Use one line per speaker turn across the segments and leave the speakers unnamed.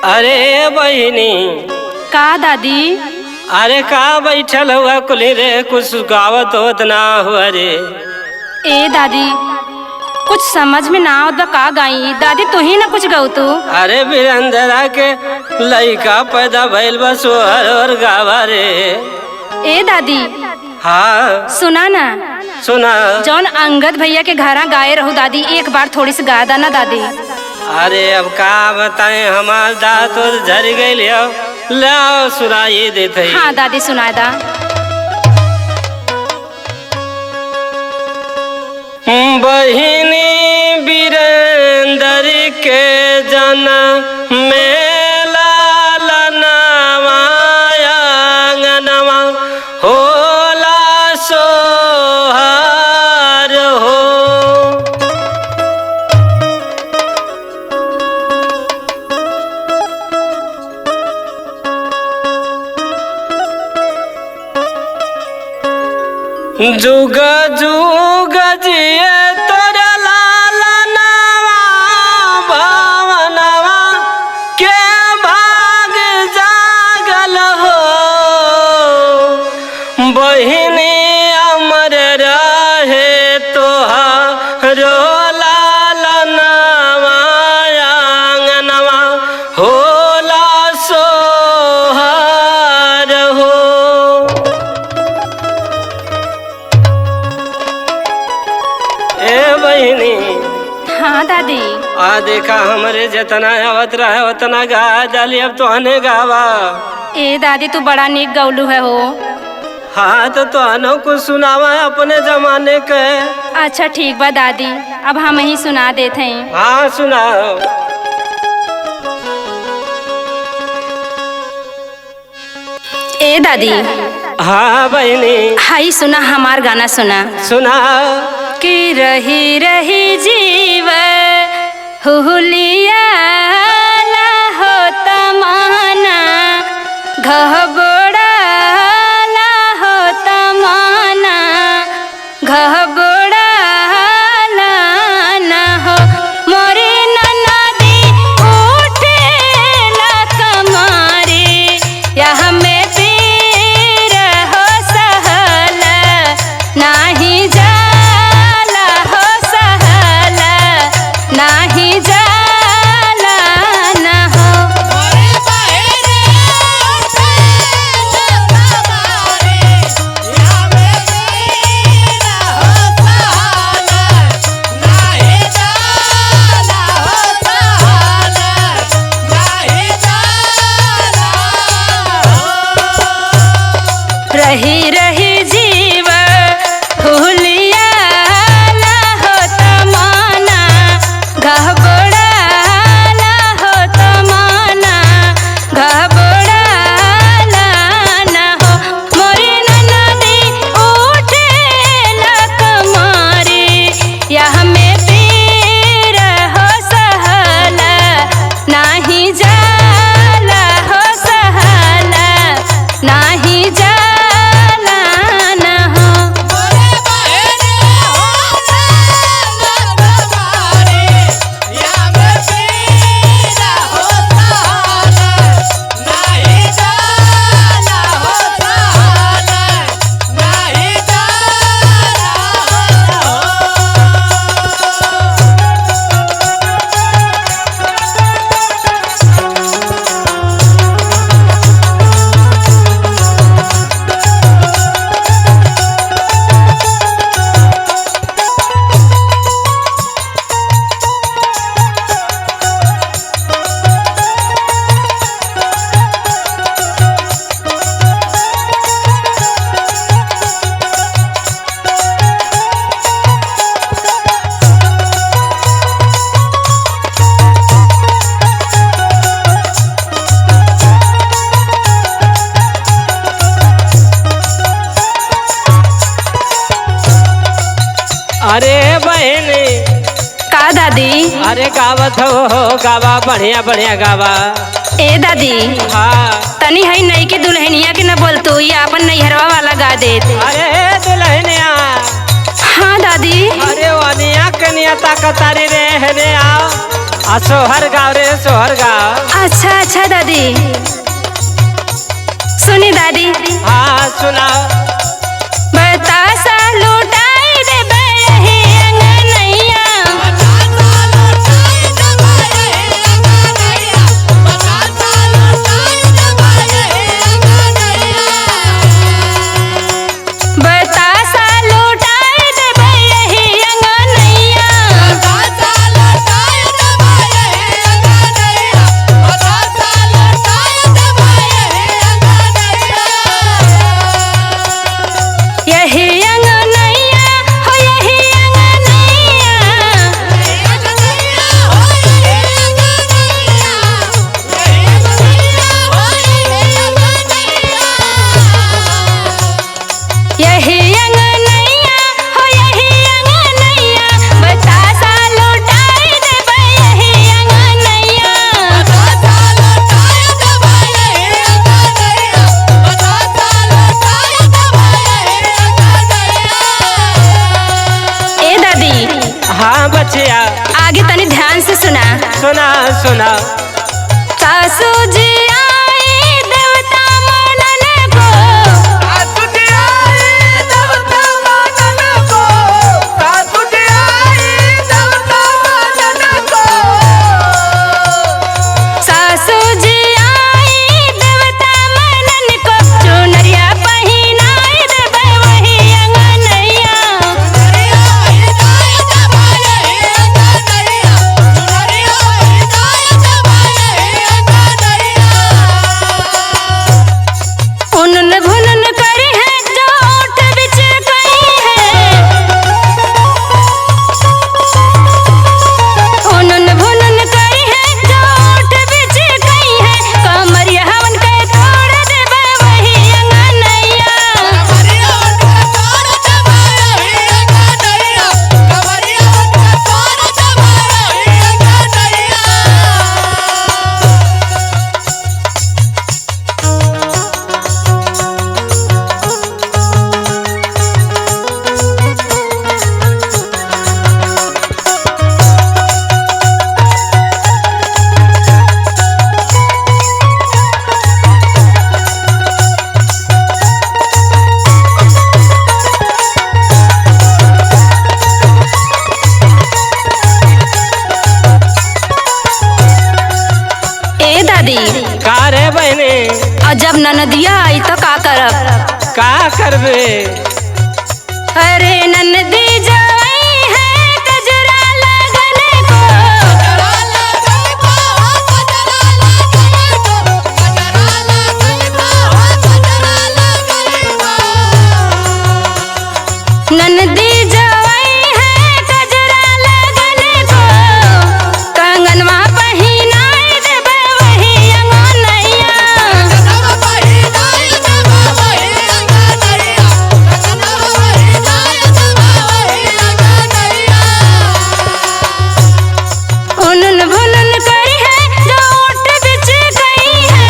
अरे बहिनी।
का दादी?
अरे का बैठल हुआ कुली रे, कुछ गावत होत ना हुआ रे।
ए दादी कुछ समझ में ना आवत बा, का गाई दादी तू ही ना कुछ गाऊ तू।
अरे बिरंदरा के लइका पैदा भइल बा सोहर और गावा रे।
ए दादी
हाँ
सुना ना,
सुना।
जौन अंगद भैया के घरा गाए रहू दादी, एक बार थोड़ी सी गा दा ना दादी।
अरे अब का बताए, हमार दांत तो झड़ गई। लाओ सुनाइए देते।
हाँ दादी सुना दा।
बहिनी बिरंदर के जना मेला लनवाया अंगनवा होला सोहार हो। जुग जुग जिए तोरे लालनवा भवनवा के भाग जागल हो। बहिनी अमर रहे तोहारो लालनवा आंगनवा होला सोहार हो। ए बहिनी।
हाँ दादी।
आ देखा हमरे जितना आवत रहे उतना गा डाली, अब तो आने गावा।
ए दादी तू बड़ा नीक गौलू है हो।
हाँ तो आनो कुछ सुनावा अपने जमाने के।
अच्छा ठीक बा दादी, अब हम ही सुना देते हैं।
हाँ सुनाओ।
ए दादी।
हाँ बहिनी।
हाई सुना, हमार गाना सुना।
सुनाओ।
कि रही रही जीव हुलिया हो तमाना, घबड़ा हो तमाना, घबड़ा ना हो मोरे नदी उठे ला कमारे, या हमें तीर हो सहल नाही जा नाही जाला ना हो। रही रही जीव हुलिया हो तमाना, घबड़ा हो तमाना, घबड़ा ना हो मोरी नदी उठे ला कमारे, या हमें तीर हो सहल नाही जाला हो सहल नाही जाला ना हो।
अरे बहनी।
का दादी?
अरे गावत हो गावा, बढ़िया बढ़िया गावा।
ए दादी।
हाँ
तनी हई नई की दुल्हनिया के न बोलतू, या अपन नैहरवा वाला गा देत।
अरे दुल्हनिया।
हाँ दादी।
अरे वनिया कनिया ताकतारी रे हने आओ। सोहर गाँव रे सोहर गाँव।
अच्छा अच्छा दादी। सुनी दादी।
हाँ सुनाओ।
बतासा लुटाई दे बही अंगनैया। बतासा लुटाई दे बही अंगनैया। यही अंगनैया हो यही अंगनैया। यही अंगनैया हो यही अंगनैया। बतासा लुटाई दे बही अंगनैया। ए दादी
हाँ बचिया।
आगे तनी ध्यान से सुना।
सुना सुना।
सासू जी आई देवता मनन को। सासू जी आई देवता मनन को। चुनरिया पहिनाई देबै वही अंगनैया। उनन भुनन करी है जो ओठ बिच गई है। उनन भुनन करी है जो ओठ बिच गई है। कमरिया हवन के तोड़ देबै वही अंगनैया। ए दादी
का रे बहने।
और जब ननदिया आई तो का करब?
का करबे?
अरे ननदी जवाई है गजरा लगन को। ननदी जवाई है गजरा लगन को। कंगनवा पहिनाई देबै वही अंगनैया। उनन भुनन करी है जो ओठ बिच गई है।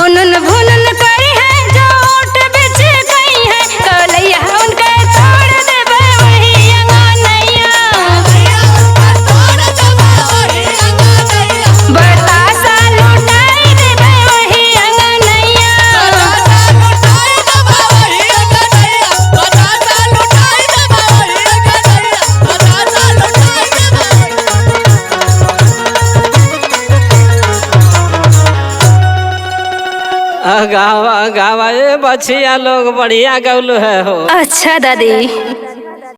उनन भुनन करी है जो ओठ बिच गई है। कलैया उनके तोड़ देबै वही अंगनैया। बतासा लुटाई देबै वही अंगनैया।
गावा गावा ये बचिया लोग बढ़िया गौलू है हो।
अच्छा दादी।